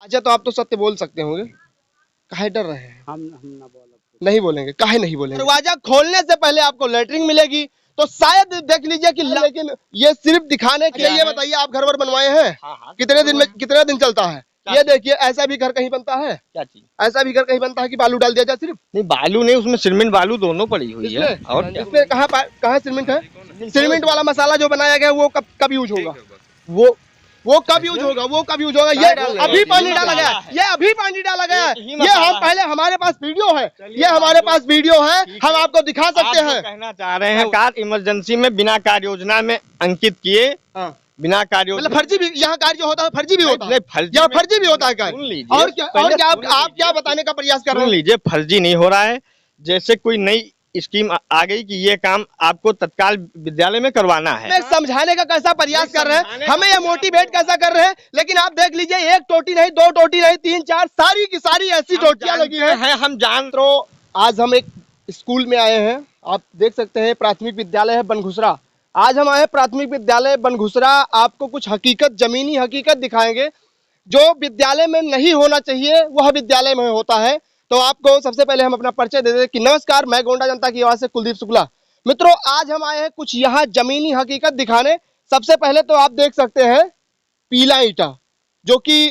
अच्छा, तो आप तो सत्य बोल सकते होंगे, काहे डर रहे हैं? हम ना बोल, नहीं बोलेंगे, काहे नहीं बोलेंगे? दरवाजा खोलने से पहले आपको लेटरिन मिलेगी, तो शायद देख लीजिए कि लेकिन ये सिर्फ दिखाने के लिए। ये बताइए, आप घर वर बनवाए हैं? हाँ, कितने दिन में कितने दिन चलता है? ये देखिए, ऐसा भी घर कहीं बनता है? क्या चीज? ऐसा भी घर कहीं बनता है कि बालू डाल दिया जाए सिर्फ? नहीं, बालू नहीं, उसमें सीमेंट बालू दोनों पड़ी हुई है। और क्या? इसमें कहाँ सीमेंट है? सीमेंट वाला मसाला जो बनाया गया वो कब यूज होगा? वो कब यूज होगा? वो कब यूज होगा? ये अभी पानी डाला गया, ये अभी पानी डाला गया। ये हम पहले, हमारे पास वीडियो है, ये हमारे पास वीडियो है, हम आपको दिखा सकते हैं। कहना चाह रहे हैं, कार इमरजेंसी में बिना कार्य योजना में अंकित किए, बिना कार्य, मतलब फर्जी भी यहाँ कार्य होता है, फर्जी भी होता है, यहाँ फर्जी भी होता है कार्य। सुन लीजिए, और क्या आप क्या बताने का प्रयास कर रहे हैं? सुन लीजिए, फर्जी नहीं हो रहा है। जैसे कोई नई स्कीम आ गई कि ये काम आपको तत्काल विद्यालय में करवाना है, समझाने का कैसा प्रयास कर रहे हैं, हमें ये मोटिवेट कैसा कर रहे हैं। लेकिन आप देख लीजिए, एक टोटी नहीं, दो टोटी नहीं, 3 4 सारी की सारी ऐसी टोटियां लगी हैं। हम जान। तो आज हम एक स्कूल में आए हैं, आप देख सकते हैं, प्राथमिक विद्यालय है बनघुसरा। आज हम आए प्राथमिक विद्यालय बनघुसरा, आपको कुछ हकीकत, जमीनी हकीकत दिखाएंगे। जो विद्यालय में नहीं होना चाहिए वह विद्यालय में होता है। तो आपको सबसे पहले हम अपना परिचय दे दें कि नमस्कार, मैं गोंडा जनता की आवाज से कुलदीप शुक्ला। मित्रों, आज हम आए हैं कुछ यहाँ जमीनी हकीकत दिखाने। सबसे पहले तो आप देख सकते हैं पीला ईंटा, जो कि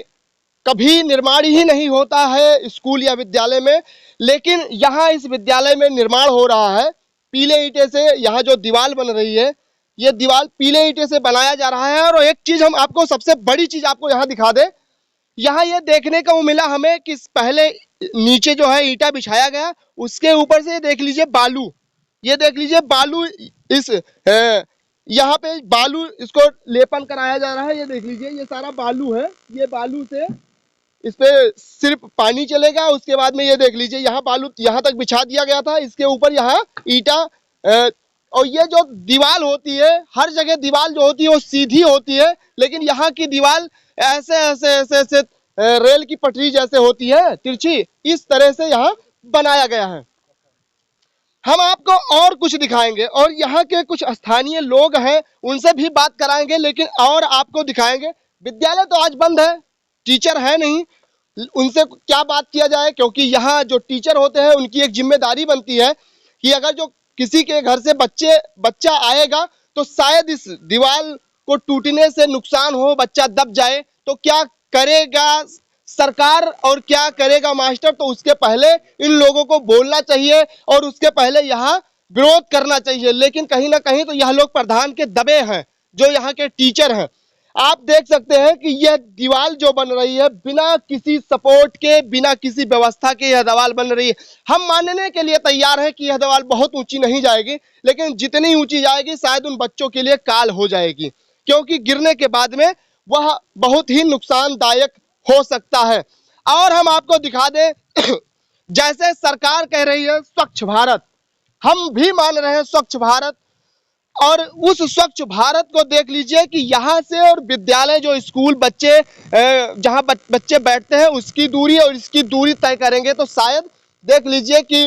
कभी निर्माण ही नहीं होता है स्कूल या विद्यालय में, लेकिन यहाँ इस विद्यालय में निर्माण हो रहा है पीले ईंटे से। यहाँ जो दीवार बन रही है, ये दीवार पीले ईंटे से बनाया जा रहा है। और एक चीज हम आपको, सबसे बड़ी चीज आपको यहाँ दिखा दे, यहाँ ये देखने को मिला हमें कि पहले नीचे जो है ईंटा बिछाया गया, उसके ऊपर से देख लीजिए बालू, ये देख लीजिए बालू, इस यहाँ पे बालू, इसको लेपन कराया जा रहा है। ये देख लीजिए, ये सारा बालू है, ये बालू से इस पे सिर्फ पानी चलेगा। उसके बाद में ये देख लीजिए, यहाँ बालू यहाँ तक बिछा दिया गया था, इसके ऊपर यहाँ ईंटा। और ये जो दीवार होती है, हर जगह दीवार जो होती है वो सीधी होती है, लेकिन यहाँ की दीवार ऐसे ऐसे ऐसे ऐसे रेल की पटरी जैसे होती है, तिरछी, इस तरह से यहाँ बनाया गया है। हम आपको और कुछ दिखाएंगे, और यहाँ के कुछ स्थानीय लोग हैं, उनसे भी बात कराएंगे, लेकिन और आपको दिखाएंगे। विद्यालय तो आज बंद है, टीचर है नहीं, उनसे क्या बात किया जाए, क्योंकि यहाँ जो टीचर होते हैं उनकी एक जिम्मेदारी बनती है कि अगर जो किसी के घर से बच्चा आएगा तो शायद इस दीवार को टूटने से नुकसान हो, बच्चा दब जाए, तो क्या करेगा सरकार और क्या करेगा मास्टर? तो उसके पहले इन लोगों को बोलना चाहिए और उसके पहले यहाँ विरोध करना चाहिए। लेकिन कहीं ना कहीं तो यह लोग प्रधान के दबे हैं, जो यहाँ के टीचर हैं। आप देख सकते हैं कि यह दीवार जो बन रही है, बिना किसी सपोर्ट के, बिना किसी व्यवस्था के यह दीवार बन रही है। हम मानने के लिए तैयार हैं कि यह दीवार बहुत ऊंची नहीं जाएगी, लेकिन जितनी ऊंची जाएगी शायद उन बच्चों के लिए काल हो जाएगी, क्योंकि गिरने के बाद में वह बहुत ही नुकसानदायक हो सकता है। और हम आपको दिखा दें, जैसे सरकार कह रही है स्वच्छ भारत, हम भी मान रहे हैं स्वच्छ भारत, और उस स्वच्छ भारत को देख लीजिए कि यहाँ से और विद्यालय, जो स्कूल बच्चे जहाँ बच्चे बैठते हैं, उसकी दूरी और इसकी दूरी तय करेंगे तो शायद देख लीजिए कि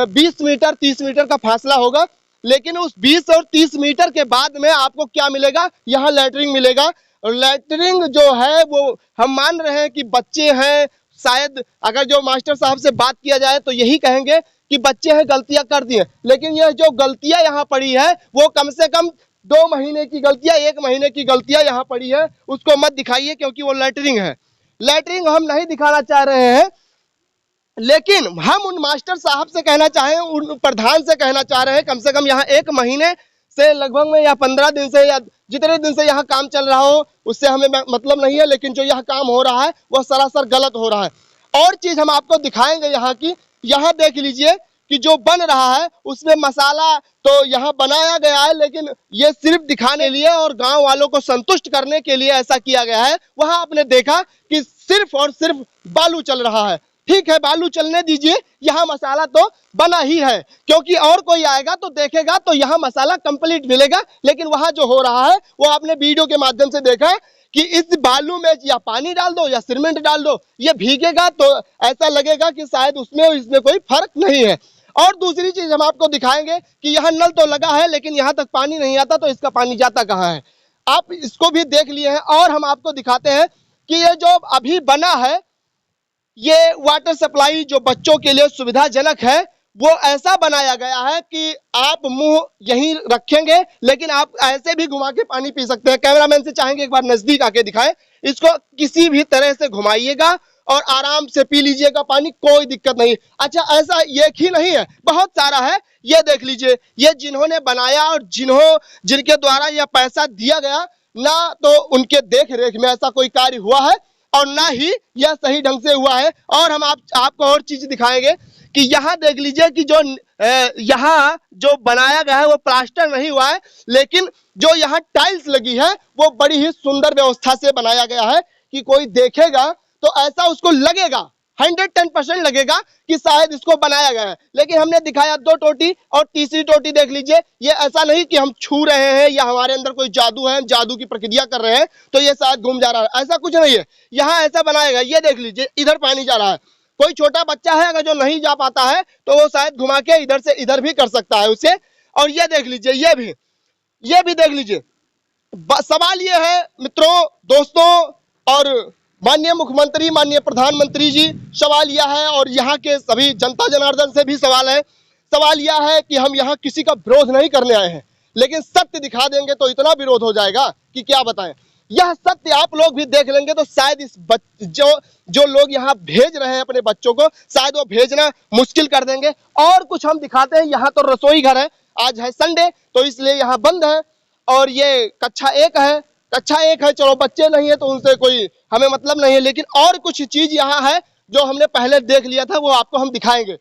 20 मीटर 30 मीटर का फासला होगा। लेकिन उस 20 और 30 मीटर के बाद में आपको क्या मिलेगा? यहाँ लैटरिन मिलेगा। और लैटरिन जो है वो हम मान रहे हैं कि बच्चे हैं, शायद अगर जो मास्टर साहब से बात किया जाए तो यही कहेंगे कि बच्चे हैं, गलतियां कर दी हैं। लेकिन यह जो गलतियां यहाँ पड़ी है वो कम से कम 2 महीने की गलतियां, 1 महीने की गलतियां यहाँ पड़ी है, उसको मत दिखाइए, क्योंकि वो लैटरिन है। लैटरिन हम नहीं दिखाना चाह रहे हैं, लेकिन हम उन मास्टर साहब से कहना चाहें, उन प्रधान से कहना चाह रहे हैं, कम से कम यहाँ 1 महीने से लगभग में, या 15 दिन से, या जितने दिन से यहाँ काम चल रहा हो उससे हमें मतलब नहीं है, लेकिन जो यह काम हो रहा है वह सरासर गलत हो रहा है। और चीज हम आपको दिखाएंगे यहाँ की, यहाँ देख लीजिए कि जो बन रहा है उसमें मसाला तो यहाँ बनाया गया है, लेकिन ये सिर्फ दिखाने के लिए और गांव वालों को संतुष्ट करने के लिए ऐसा किया गया है। वहां आपने देखा कि सिर्फ और सिर्फ बालू चल रहा है। ठीक है, बालू चलने दीजिए, यहाँ मसाला तो बना ही है, क्योंकि और कोई आएगा तो देखेगा तो यहाँ मसाला कंप्लीट मिलेगा। लेकिन वहां जो हो रहा है वो आपने वीडियो के माध्यम से देखा कि इस बालू में या पानी डाल दो या सीमेंट डाल दो, ये भीगेगा तो ऐसा लगेगा कि शायद उसमें इसमें कोई फर्क नहीं है। और दूसरी चीज हम आपको दिखाएंगे कि यहाँ नल तो लगा है, लेकिन यहाँ तक पानी नहीं आता, तो इसका पानी जाता कहाँ है? आप इसको भी देख लिए हैं। और हम आपको दिखाते हैं कि ये जो अभी बना है, ये वाटर सप्लाई जो बच्चों के लिए सुविधाजनक है वो ऐसा बनाया गया है कि आप मुंह यहीं रखेंगे लेकिन आप ऐसे भी घुमा के पानी पी सकते हैं। कैमरामैन से चाहेंगे एक बार नजदीक आके दिखाएं, इसको किसी भी तरह से घुमाइएगा और आराम से पी लीजिएगा पानी, कोई दिक्कत नहीं। अच्छा, ऐसा एक ही नहीं है, बहुत सारा है। ये देख लीजिए, ये जिन्होंने बनाया और जिनके द्वारा यह पैसा दिया गया, ना तो उनके देख रेख में ऐसा कोई कार्य हुआ है और ना ही यह सही ढंग से हुआ है। और हम आपको और चीज दिखाएंगे कि यहाँ देख लीजिए कि जो यहाँ जो बनाया गया है वो प्लास्टर नहीं हुआ है, लेकिन जो यहाँ टाइल्स लगी है वो बड़ी ही सुंदर व्यवस्था से बनाया गया है कि कोई देखेगा तो ऐसा उसको लगेगा, 110% लगेगा कि शायद इसको बनाया गया है। लेकिन हमने दिखाया 2 टोटी और तीसरी टोटी देख लीजिए, ये ऐसा नहीं कि हम छू रहे हैं या हमारे अंदर कोई जादू है, हम जादू की प्रक्रिया कर रहे हैं तो ये शायद घूम जा रहा है, ऐसा कुछ नहीं है। यहाँ ऐसा बनाया गया, ये देख लीजिए इधर पानी जा रहा है। कोई छोटा बच्चा है अगर जो नहीं जा पाता है तो वो शायद घुमा के इधर से इधर भी कर सकता है उसे। और ये देख लीजिए, ये भी देख लीजिए। सवाल ये है मित्रों, दोस्तों और माननीय मुख्यमंत्री, माननीय प्रधानमंत्री जी, सवाल यह है और यहाँ के सभी जनता जनार्दन से भी सवाल है, सवाल यह है कि हम यहाँ किसी का विरोध नहीं करने आए हैं, लेकिन सत्य दिखा देंगे तो इतना विरोध हो जाएगा कि क्या बताएं। यह सत्य आप लोग भी देख लेंगे तो शायद इस जो लोग यहाँ भेज रहे हैं अपने बच्चों को, शायद वो भेजना मुश्किल कर देंगे। और कुछ हम दिखाते हैं, यहाँ तो रसोई घर है, आज है संडे तो इसलिए यहाँ बंद है। और ये कक्षा 1 है, चलो बच्चे नहीं है तो उनसे कोई हमें मतलब नहीं है, लेकिन और कुछ चीज यहाँ है जो हमने पहले देख लिया था, वो आपको हम दिखाएंगे।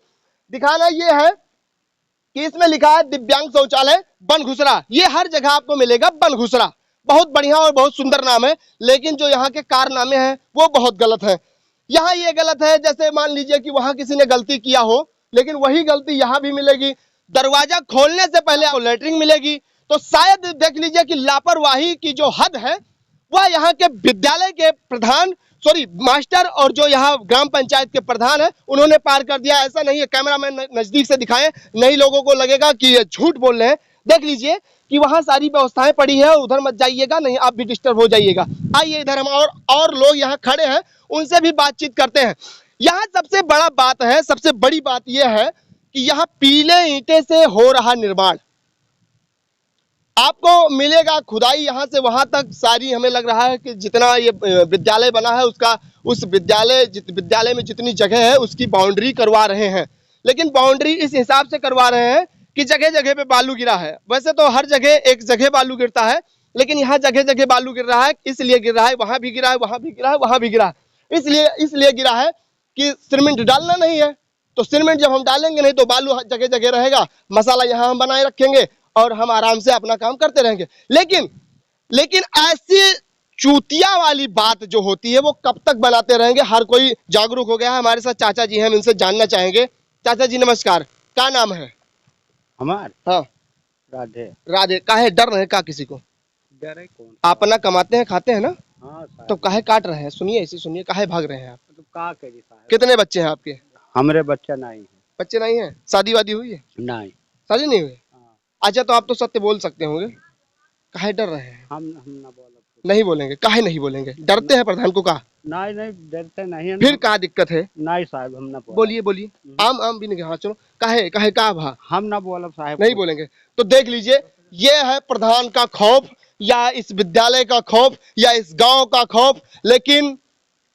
दिखाना ये है कि इसमें लिखा है दिव्यांग शौचालय बनघुसरा। ये हर जगह आपको मिलेगा बनघुसरा, बहुत बढ़िया और बहुत सुंदर नाम है, लेकिन जो यहाँ के कारनामे हैं वो बहुत गलत है। यहाँ ये गलत है, जैसे मान लीजिए कि वहां किसी ने गलती किया हो, लेकिन वही गलती यहाँ भी मिलेगी। दरवाजा खोलने से पहले आपको लेटरिन मिलेगी, तो शायद देख लीजिए कि लापरवाही की जो हद है वह यहाँ के विद्यालय के मास्टर और जो यहाँ ग्राम पंचायत के प्रधान है उन्होंने पार कर दिया। ऐसा नहीं है, कैमरामैन नजदीक से दिखाएं, नहीं लोगों को लगेगा कि ये झूठ बोल रहे हैं। देख लीजिए कि वहां सारी व्यवस्थाएं पड़ी है, उधर मत जाइएगा, नहीं आप भी डिस्टर्ब हो जाइएगा। आइए इधर, हम और लोग यहाँ खड़े हैं, उनसे भी बातचीत करते हैं। यहाँ सबसे बड़ा बात है, सबसे बड़ी बात यह है कि यहाँ पीले ईंटे से हो रहा निर्माण, आपको मिलेगा खुदाई यहाँ से वहां तक सारी। हमें लग रहा है कि जितना ये विद्यालय बना है उसका, उस विद्यालय में जितनी जगह है उसकी बाउंड्री करवा रहे हैं, लेकिन बाउंड्री इस हिसाब से करवा रहे हैं कि जगह जगह पे बालू गिरा है। वैसे तो हर जगह एक जगह बालू गिरता है, लेकिन यहाँ जगह जगह बालू गिर रहा है, इसलिए गिर रहा है, वहां भी गिरा है, वहां भी गिरा है, वहां भी गिरा है। इसलिए गिरा है कि सीमेंट डालना नहीं है, तो सीमेंट जब हम डालेंगे नहीं तो बालू जगह जगह रहेगा, मसाला यहाँ हम बनाए रखेंगे और हम आराम से अपना काम करते रहेंगे। लेकिन ऐसी चूतिया वाली बात जो होती है वो कब तक बनाते रहेंगे। हर कोई जागरूक हो गया है। हमारे साथ चाचा जी हैं, हम इनसे जानना चाहेंगे। चाचा जी नमस्कार, क्या नाम है? हमार हाँ, राधे। काहे डर रहे का किसी को? डर है कौन? आप अपना कमाते हैं खाते हैं ना, हाँ तो काहे काट रहे हैं? सुनिए, ऐसे सुनिए, काहे भाग रहे हैं आप? तो का करी साहब? कितने बच्चे हैं आपके? हमरे बच्चा नहीं है। बच्चे नहीं है? शादी वादी हुई है? नहीं। शादी नहीं हुई? हाँ। अच्छा, तो आप तो सत्य बोल सकते होंगे, काहे डर रहे हैं? हम ना बोला। नहीं बोलेंगे? काहे नहीं बोलेंगे? डरते हैं प्रधान को? कहा नहीं डरते नहीं है। फिर क्या दिक्कत है? नहीं साहब, हम ना बोलिए। आम भी नहीं। हाँ चलो, काहे का भा हम ना बोला साहब, नहीं बोलेंगे। तो देख लीजिए, ये है प्रधान का खौफ, या इस विद्यालय का खौफ, या इस गांव का खौफ। लेकिन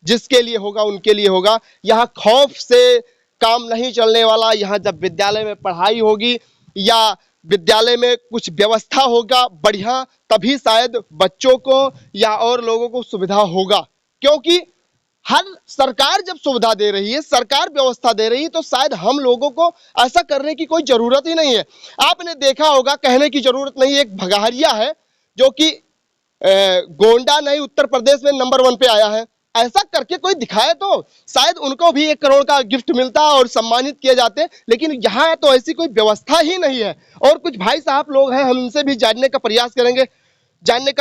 जिसके लिए होगा उनके लिए होगा। यहाँ खौफ से काम नहीं चलने वाला। यहाँ जब विद्यालय में पढ़ाई होगी या विद्यालय में कुछ व्यवस्था होगा बढ़िया, तभी शायद बच्चों को या और लोगों को सुविधा होगा। क्योंकि हर सरकार जब सुविधा दे रही है, सरकार व्यवस्था दे रही है, तो शायद हम लोगों को ऐसा करने की कोई जरूरत ही नहीं है। आपने देखा होगा, कहने की जरूरत नहीं, एक भगारिया है जो कि गोंडा नहीं उत्तर प्रदेश में नंबर 1 पे आया है। ऐसा करके कोई दिखाए तो शायद उनको भी 1 करोड़ का गिफ्ट मिलता और सम्मानित किए जाते, लेकिन यहाँ तो ऐसी कोई व्यवस्था ही नहीं है। और कुछ भाई साहब लोग हैं, हम उनसे भी जानने का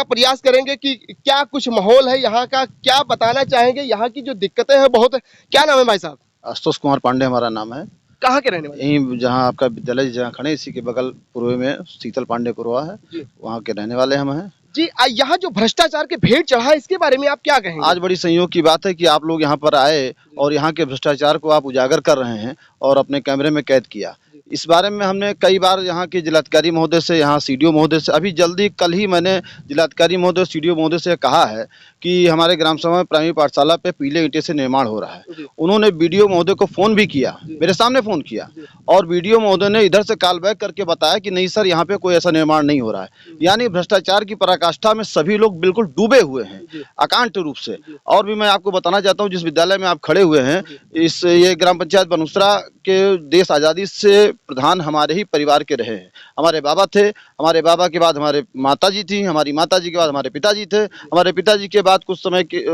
प्रयास करेंगे कि क्या कुछ माहौल है यहाँ का, क्या बताना चाहेंगे। यहाँ की जो दिक्कतें हैं बहुत है। क्या नाम है भाई साहब? आशुतोष कुमार पांडे हमारा नाम है। कहाँ के रहने वाले? यहीं जहाँ आपका विद्यालय जहाँ खड़े, इसी के बगल पूर्व में शीतल पांडे पुरवा है, वहाँ के रहने वाले हम हैं। जी यहाँ जो भ्रष्टाचार के भेंट चढ़ा है इसके बारे में आप क्या कहेंगे? आज बड़ी संयोग की बात है कि आप लोग यहाँ पर आए और यहाँ के भ्रष्टाचार को आप उजागर कर रहे हैं और अपने कैमरे में कैद किया। इस बारे में हमने कई बार यहाँ के जिलाधिकारी महोदय से, यहाँ सीडीओ महोदय से, अभी जल्दी कल ही मैंने जिलाधिकारी महोदय, सीडीओ महोदय से कहा है कि हमारे ग्राम सभा में प्राइमरी पाठशाला पे पीले ईंटे से निर्माण हो रहा है। उन्होंने बीडीओ महोदय को फ़ोन भी किया, मेरे सामने फ़ोन किया, और बीडीओ महोदय ने इधर से कॉल बैक करके बताया कि नहीं सर, यहाँ पे कोई ऐसा निर्माण नहीं हो रहा है। यानी भ्रष्टाचार की पराकाष्ठा में सभी लोग बिल्कुल डूबे हुए हैं अकांत रूप से। और भी मैं आपको बताना चाहता हूँ, जिस विद्यालय में आप खड़े हुए हैं, ये ग्राम पंचायत बनघुसरा के देश आज़ादी से प्रधान हमारे ही परिवार के रहे हैं। हमारे बाबा थे, हमारे बाबा के बाद हमारे माताजी थी, हमारी माताजी के बाद हमारे पिताजी थे, हमारे पिताजी के बाद कुछ समय के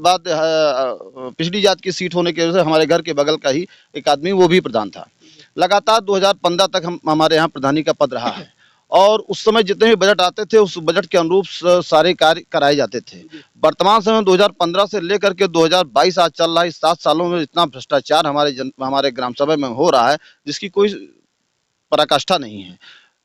बाद पिछड़ी जात की सीट होने की वजह से हमारे घर के बगल का ही एक आदमी वो भी प्रधान था। लगातार 2015 तक हमारे यहाँ प्रधानी का पद रहा है, और उस समय जितने भी बजट आते थे उस बजट के अनुरूप सारे कार्य कराए जाते थे। वर्तमान समय 2015 से लेकर के 2022 आज चल रहा है, इस 7 सालों में इतना भ्रष्टाचार हमारे ग्राम सभा में हो रहा है जिसकी कोई पराकाष्ठा नहीं है।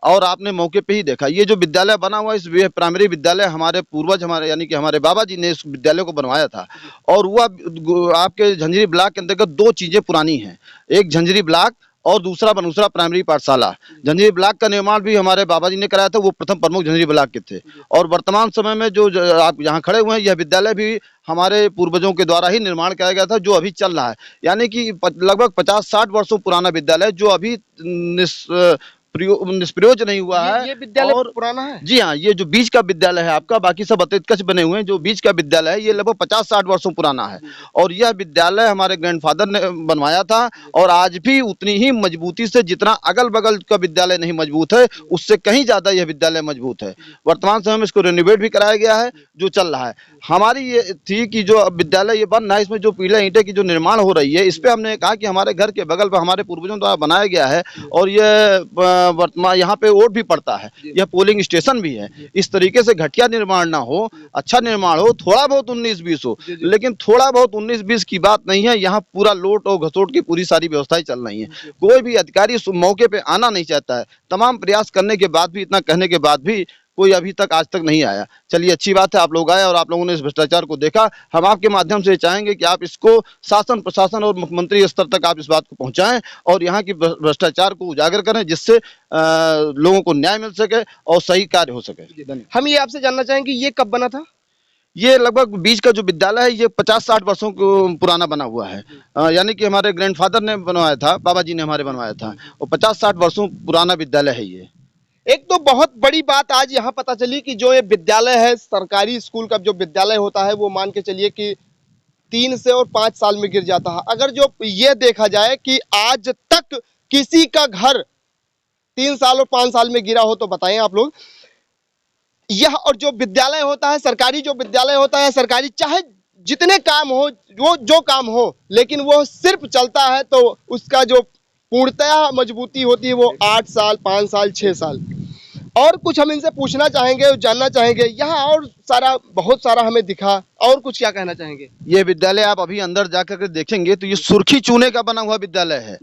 और आपने मौके पे ही देखा, ये जो विद्यालय बना हुआ, इस प्राइमरी विद्यालय हमारे पूर्वज, हमारे यानी कि हमारे बाबा जी ने इस विद्यालय को बनवाया था। और वह आपके झंझरी ब्लॉक के अंतर्गत 2 चीज़ें पुरानी हैं, एक झंझरी ब्लॉक और दूसरा बनघुसरा प्राइमरी पाठशाला। झंझरी ब्लॉक का निर्माण भी हमारे बाबा जी ने कराया था, वो प्रथम प्रमुख झंझरी ब्लॉक के थे। और वर्तमान समय में जो आप यहाँ खड़े हुए हैं, यह विद्यालय भी हमारे पूर्वजों के द्वारा ही निर्माण किया गया था, जो अभी चल रहा है। यानी कि लगभग 50-60 वर्षों पुराना विद्यालय जो अभी निष्प्रयोज नहीं हुआ है। ये विद्यालय और पुराना है? जी हाँ, ये जो बीच का विद्यालय है आपका, बाकी सब अतिकच बने हुए हैं, जो बीच का विद्यालय है ये लगभग 50-60 वर्षों पुराना है। और यह विद्यालय हमारे ग्रैंडफादर ने बनवाया था, और आज भी उतनी ही मजबूती से, जितना अगल बगल का विद्यालय नहीं मजबूत है, उससे कहीं ज़्यादा यह विद्यालय मजबूत है। वर्तमान समय में इसको रेनोवेट भी कराया गया है, जो चल रहा है। हमारी ये थी कि जो विद्यालय ये बन रहा है, इसमें जो पीले ईंटे की जो निर्माण हो रही है, इस पर हमने कहा कि हमारे घर के बगल पर हमारे पूर्वजों द्वारा बनाया गया है, और ये वर्तमान यहाँ पे वोट भी पड़ता है, यह पोलिंग स्टेशन भी है। इस तरीके से घटिया निर्माण ना हो, अच्छा निर्माण हो, थोड़ा बहुत 19-20 हो, लेकिन थोड़ा बहुत 19-20 की बात नहीं है। यहाँ पूरा लोट और घसोट की पूरी सारी व्यवस्थाएं चल रही हैं। कोई भी अधिकारी इस मौके पे आना नहीं चाहता है। तमाम प्रयास करने के बाद भी, इतना कहने के बाद भी कोई अभी तक आज तक नहीं आया। चलिए, अच्छी बात है आप लोग आए और आप लोगों ने इस भ्रष्टाचार को देखा। हम आपके माध्यम से चाहेंगे कि आप इसको शासन, प्रशासन और मुख्यमंत्री स्तर तक आप इस बात को पहुंचाएं और यहाँ की भ्रष्टाचार को उजागर करें, जिससे लोगों को न्याय मिल सके और सही कार्य हो सके। हम ये आपसे जानना चाहेंगे, ये कब बना था? ये लगभग बीच का जो विद्यालय है, ये 50-60 वर्षों को पुराना बना हुआ है। यानी कि हमारे ग्रैंडफादर ने बनवाया था, बाबा जी ने हमारे बनवाया था, और 50-60 वर्षों पुराना विद्यालय है ये। एक तो बहुत बड़ी बात आज यहाँ पता चली कि जो ये विद्यालय है, सरकारी स्कूल का जो विद्यालय होता है, वो मान के चलिए कि 3 से और 5 साल में गिर जाता है। अगर जो ये देखा जाए कि आज तक किसी का घर 3 साल और 5 साल में गिरा हो, तो बताएं आप लोग। यह और जो विद्यालय होता है, सरकारी जो विद्यालय होता है, सरकारी चाहे जितने काम हो, वो जो काम हो, लेकिन वो सिर्फ चलता है तो उसका जो पूर्णतः मजबूती होती है वो 8 साल, 5 साल, 6 साल। और कुछ हम इनसे पूछना चाहेंगे और जानना चाहेंगे। यहाँ और सारा, बहुत सारा हमें दिखा, और कुछ क्या कहना चाहेंगे? ये विद्यालय आप अभी अंदर जाकर के देखेंगे तो ये सुर्खी चूने का बना हुआ विद्यालय है।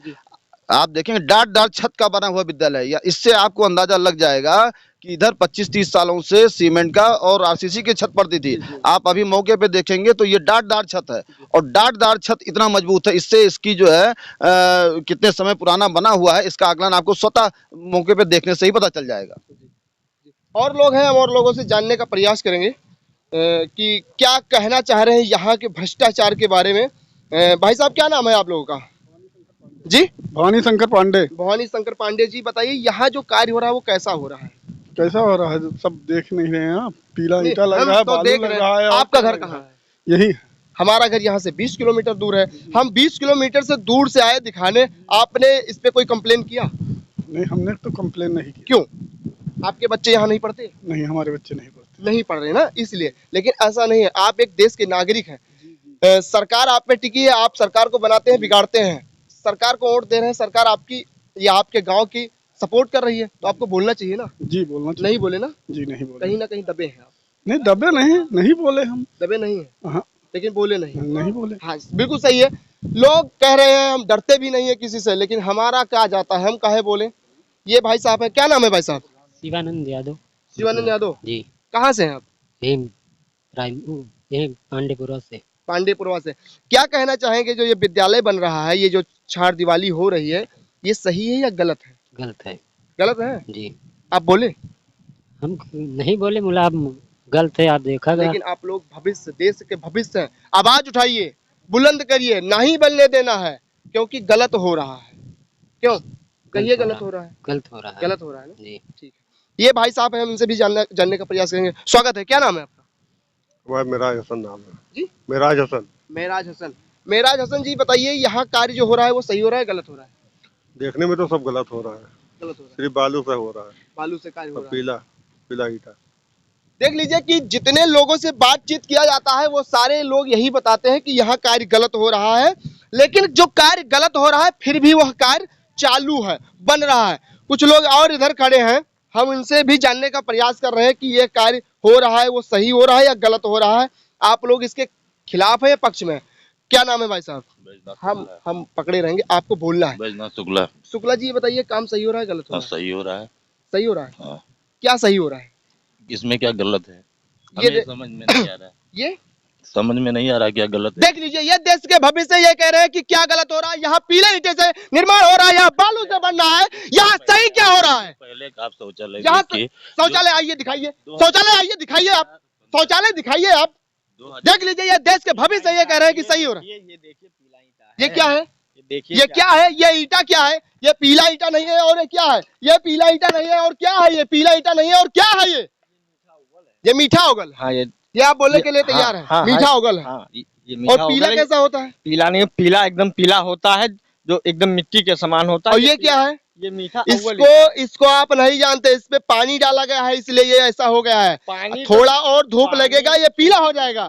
आप देखेंगे डाट छत का बना हुआ विद्यालय है। इससे आपको अंदाजा लग जाएगा कि इधर 25-30 सालों से सीमेंट का और आरसीसी की छत पड़ती थी। आप अभी मौके पे देखेंगे तो ये डाटदार छत है, और डाटदार छत इतना मजबूत है, इससे इसकी जो है कितने समय पुराना बना हुआ है, इसका आकलन आपको स्वतः मौके पे देखने से ही पता चल जाएगा। और लोग हैं, हम और लोगों से जानने का प्रयास करेंगे कि क्या कहना चाह रहे हैं यहाँ के भ्रष्टाचार के बारे में। भाई साहब, क्या नाम है आप लोगों का? जी, भवानी शंकर पांडे। भवानी शंकर पांडे जी, बताइए यहाँ जो कार्य हो रहा है वो कैसा हो रहा है? कैसा हो रहा है? सब देख नहीं रहे हैं, पीला ईंटा लग रहा है, तो बालू देख लग रहे रहा है। हैं। आपका घर कहाँ है? यही हमारा घर यहाँ से 20 किलोमीटर दूर है। हम 20 किलोमीटर से दूर से आए दिखाने, आपने इस पे कोई कंप्लेन किया? नहीं, हमने तो कंप्लेन नहीं की। क्यों? आपके बच्चे यहाँ नहीं पढ़ते? नहीं, हमारे बच्चे नहीं पढ़ते। नहीं पढ़ रहे ना, इसलिए। लेकिन ऐसा नहीं है, आप एक देश के नागरिक हैं। सरकार आप पे टिकी है, आप सरकार को बनाते हैं, बिगाड़ते हैं। सरकार को वोट दे रहे हैं, सरकार आपकी या आपके गांव की सपोर्ट कर रही है, तो आपको बोलना चाहिए ना। जी, बोलना चाहिए। नहीं बोले ना? जी, नहीं बोले। कहीं ना कहीं दबे हैं आप। नहीं दबे नहीं बोले हम। दबे नहीं है, हाँ, लेकिन बोले नहीं। नहीं बोले। हाँ, बिल्कुल सही है। लोग कह रहे हैं हम डरते भी नहीं है किसी से, लेकिन हमारा क्या जाता है, हम काहे बोले। ये भाई साहब है, क्या नाम है भाई साहब? शिवानंद यादव। शिवानंद यादव जी। कहाँ से हैं आप? यही पांडेपुरा से। पांडेपुरवा से। क्या कहना चाहेंगे जो ये विद्यालय बन रहा है, ये जो चार दिवाली हो रही है, ये सही है या गलत है? गलत है गलत है। जी। आप बोले, हम नहीं बोले, बोला आप गलत है, आप देखा गया। लेकिन आप लोग भविष्य, देश के भविष्य हैं। आवाज उठाइए, बुलंद करिए, नहीं बनने देना है, क्योंकि गलत हो रहा है। क्यों कहिए गलत हो रहा है? गलत हो रहा है। गलत हो रहा है ना जी। ठीक है। ये भाई साहब है, हम इनसे भी जानने का प्रयास करेंगे। स्वागत है, क्या नाम है आपका? वह मेराज हसन नाम है जी, मेराज हसन। मेराज हसन। मेराज हसन जी बताइए, यहाँ कार्य जो हो रहा है वो सही हो रहा है गलत हो रहा है? देखने में तो सब गलत हो रहा है, गलत हो रहा है। सिर्फ बालू से हो रहा है बालू से कार्य हो और रहा है। पीला पीला ईटा। देख लीजिए कि जितने लोगों से बातचीत किया जाता है वो सारे लोग यही बताते हैं कि यहाँ कार्य गलत हो रहा है, लेकिन जो कार्य गलत हो रहा है फिर भी वह कार्य चालू है, बन रहा है। कुछ लोग और इधर खड़े हैं, हम इनसे भी जानने का प्रयास कर रहे हैं कि यह कार्य हो रहा है वो सही हो रहा है या गलत हो रहा है। आप लोग इसके खिलाफ है या पक्ष में? क्या नाम है भाई साहब? हम पकड़े रहेंगे, आपको बोलना है। बैजनाथ शुक्ला। शुक्ला जी बताइए, काम सही हो रहा है गलत हो हाँ, रहा है? सही हो रहा है। सही हो रहा है। हाँ। क्या सही हो रहा है? इसमें क्या गलत है, ये हमें समझ में नहीं आ रहा है। ये समझ में नहीं आ रहा क्या गलत है। देख लीजिए, ये देश के भविष्य ये कह रहे हैं कि क्या गलत हो रहा है। यहाँ पीले ईंटे से निर्माण हो रहा है, यहाँ बालू से बन रहा है, यहाँ सही क्या हो रहा है? पहले आप शौचालय यहाँ देखिए। शौचालय आइए दिखाइए, शौचालय आइए दिखाइए, आप शौचालय दिखाइए आप। देख लीजिए, ये देश के भविष्य ये कह रहे हैं कि सही हो रहा है। ये देखिए पीला ईटा ये क्या है? ये देखिए ये क्या है? ये ईटा क्या है? ये पीला ईटा नहीं है और ये क्या है? ये पीला ईटा नहीं है और क्या है? ये पीला ईटा नहीं है और क्या है? ये मीठा ओगल। हाँ ये आप बोलने के लिए तैयार है? हाँ, मीठा ओगल है। हाँ, ये और मीठा पीला ओगल है। कैसा होता है? पीला नहीं, पीला एकदम पीला होता है जो एकदम मिट्टी के समान होता है। और ये क्या है? ये मीठा अव्वल इसको आप नहीं जानते, इस पे पानी डाला गया है इसलिए ये ऐसा हो गया है। पानी थोड़ा और धूप लगेगा ये पीला हो जाएगा।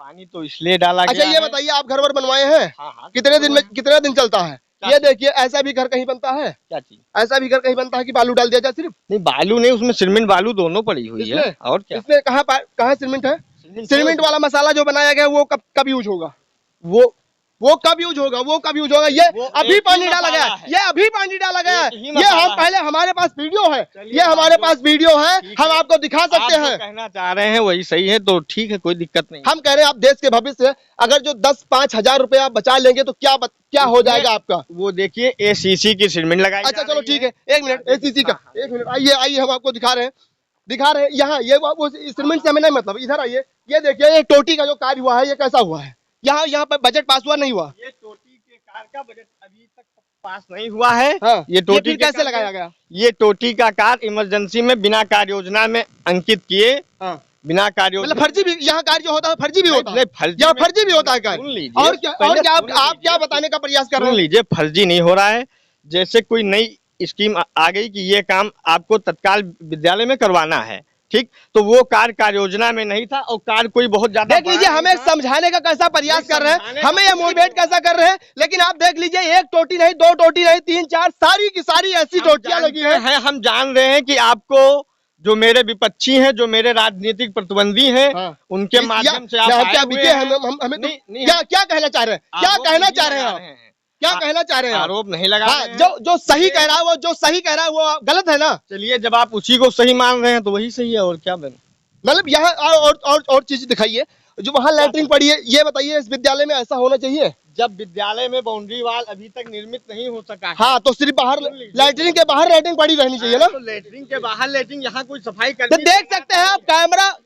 पानी तो इसलिए डाला अच्छा गया ये है। बताइए, आप घर वर बनवाए हैं? हाँ, कितने दिन चलता है? ये देखिए, ऐसा भी घर कहीं बनता है? क्या चीज? ऐसा भी घर कहीं बनता है कि बालू डाल दिया जाए सिर्फ? नहीं, बालू नहीं, उसमें सीमेंट बालू दोनों पड़ी हुई है। इसमें? और क्या? इसमें कहाँ सीमेंट है? सीमेंट वाला मसाला जो बनाया गया वो कब यूज होगा? वो कब यूज होगा? वो कब यूज होगा? ये वो अभी एक ही पानी डाला गया मसाला है, ये अभी पानी डाला गया है। एक ही ये मसाला हम है। पहले, हमारे पास वीडियो है, चलिए, ये हमारे आप पास वीडियो है, ठीक हम है। आपको दिखा सकते आप जो हैं। कहना चाह रहे हैं वही सही है, तो ठीक है, कोई दिक्कत नहीं। हम कह रहे हैं आप देश के भविष्य, अगर जो 10-5 हजार रुपए आप बचा लेंगे तो क्या हो जाएगा आपका? वो देखिए एसीसी की सीमेंट लगाई अच्छा जा चलो रही ठीक है, एक मिनट, एसीसी का एक मिनट, आइए हम आपको दिखा रहे हैं यहाँ। ये वो सीमेंट से हमें नहीं मतलब, इधर आइए। ये देखिए, ये टोटी का जो कार्य हुआ है ये कैसा हुआ है? यहाँ पर बजट पास हुआ नहीं हुआ? ये टोटी के कार का बजट अभी तक पास नहीं हुआ है। हाँ, ये टोटी फिर कैसे लगाया गया? ये टोटी का कार इमरजेंसी में बिना कार्य योजना में अंकित किए, हाँ, बिना कार्य योजना मतलब फर्जी भी यहाँ कार्य जो होता है, फर्जी भी होता है? नहीं, फर्जी यहाँ में- फर्जी भी होता है कार्य? सुन लीजिए, और क्या पहले सुन आप क्या लीजिए। बताने का प्रयास कर रहे सुन हैं? लीजिए, फर्जी नहीं हो रहा है। जैसे कोई नई स्कीम आ गई कि ये काम आपको तत्काल विद्यालय में करवाना है, ठीक, तो वो कार्य योजना में नहीं था और कार्य कोई बहुत ज्यादा देख लीजिए, हमें समझाने का कैसा प्रयास कर रहे हैं, हमें ये मोटिवेट कैसा कर रहे हैं, लेकिन आप देख लीजिए, एक टोटी नहीं, 2 टोटी नहीं, 3-4 सारी की सारी ऐसी टोटियां लगी हैं। हम जान रहे हैं कि आपको जो मेरे विपक्षी हैं, जो मेरे राजनीतिक प्रतिद्वंदी हैं, हाँ। उनके माध्यम से आप क्या आए हुए बिके? हैं। हमें नहीं, नहीं, क्या कहना चाह रहे हैं? क्या आरोप कहना नहीं चाह रहे हैं लगा आप? रहे हैं। क्या कहना चाह रहे हैं आप? आरोप नहीं लगा हाँ, रहे हैं। जो सही कह रहा है, वो जो सही कह रहा है वो गलत है ना? चलिए, जब आप उसी को सही मान रहे हैं तो वही सही है, और क्या बने। मतलब यहाँ और चीज दिखाइए, जो वहाँ लैट्रिन पड़ी है, ये बताइए इस विद्यालय में ऐसा होना चाहिए? जब विद्यालय में बाउंड्री वाल अभी तक निर्मित नहीं हो सका है, हाँ, तो सिर्फ बाहर लैट्रिन के बाहर लैट्रिन पड़ी रहनी चाहिए ना? तो लेटरिन के बाहर लेटरिन, यहाँ कोई सफाई तो करनी देख सकते हैं आप,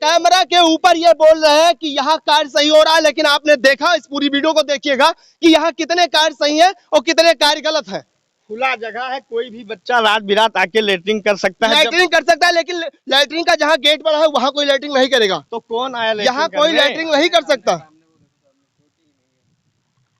कैमरा के ऊपर ये बोल रहे हैं कि यहाँ कार्य सही हो रहा है, लेकिन आपने देखा, इस पूरी वीडियो को देखिएगा कि यहाँ कितने कार्य सही है और कितने कार्य गलत है। खुला जगह है, कोई भी बच्चा रात बिरात आके लेटरिन कर सकता है। लैट्रिन कर सकता है, लेकिन लैट्रिन का जहाँ गेट बना है वहाँ कोई लैट्रिन नहीं करेगा। तो कौन आया लेटरिन यहाँ कोई करने? लैट्रिन नहीं कर सकता।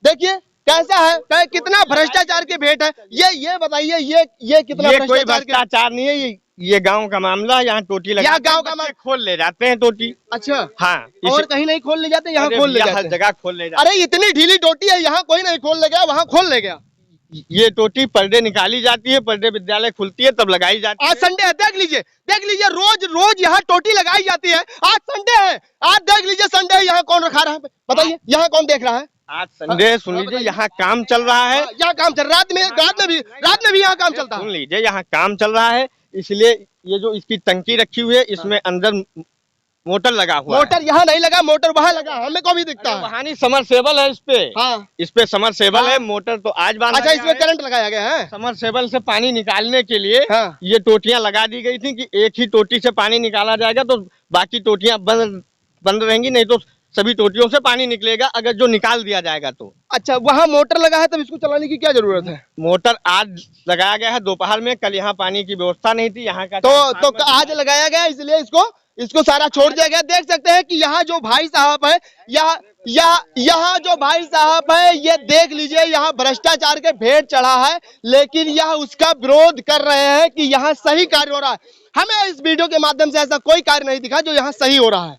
देखिए कैसा है, कितना भ्रष्टाचार की भेंट है। ये बताइए, ये कितना ये कोई भ्रष्टाचार की? भ्रष्टाचार नहीं है, ये गांव का मामला है। यहाँ टोटी लगा, यहाँ गांव का बच्चे खोल ले जाते हैं टोटी। अच्छा, हाँ, और कहीं नहीं खोल ले जाते, यहाँ खोल ले हर जाते हैं। जगह खोल ले जाते अरे इतनी ढीली टोटी है, यहाँ कोई नहीं खोल ले गया, वहाँ खोल ले गया। हैं। ये टोटी पर डे निकाली जाती है, पर डे विद्यालय खुलती है तब लगाई जाती है। आज संडे है, देख लीजिए, रोज यहाँ टोटी लगाई जाती है। आज संडे है, आज देख लीजिए संडे है, यहाँ कौन रखा रहा है बताइए? यहाँ कौन देख रहा है? आज संडे है, सुन लीजिए, यहाँ काम चल रहा है। यहाँ काम चल रहा है, रात में भी यहाँ काम चलता सुन है। लीजिए, यहाँ काम चल रहा है, इसलिए ये जो इसकी टंकी रखी हुई है, इसमें अंदर मोटर लगा हुआ है। मोटर यहाँ नहीं लगा, मोटर वहाँ लगा, हमें को भी दिखता है। वहाँ नहीं, समरसेबल है इस पे। हाँ इस पे समरसेबल हाँ। है, मोटर तो आज बांधा अच्छा, गया इसमें है। करंट लगाया गया है। समरसेबल से पानी निकालने के लिए हाँ। ये टोटियां लगा दी गई थी कि एक ही टोटी से पानी निकाला जाएगा, तो बाकी टोटियां बंद रहेंगी, नहीं तो सभी टोटियों से पानी निकलेगा अगर जो निकाल दिया जाएगा तो। अच्छा, वहाँ मोटर लगा है, तब इसको चलाने की क्या जरूरत है? मोटर आज लगाया गया है दोपहर में, कल यहाँ पानी की व्यवस्था नहीं थी यहाँ का। तो आज लगाया गया इसलिए इसको सारा छोड़ दिया गया। देख सकते हैं कि यहाँ जो भाई साहब है, यहाँ जो भाई साहब है, ये देख लीजिए, यहाँ भ्रष्टाचार के भेंट चढ़ा है, लेकिन यह उसका विरोध कर रहे हैं कि यहाँ सही कार्य हो रहा है। हमें इस वीडियो के माध्यम से ऐसा कोई कार्य नहीं दिखा जो यहाँ सही हो रहा है।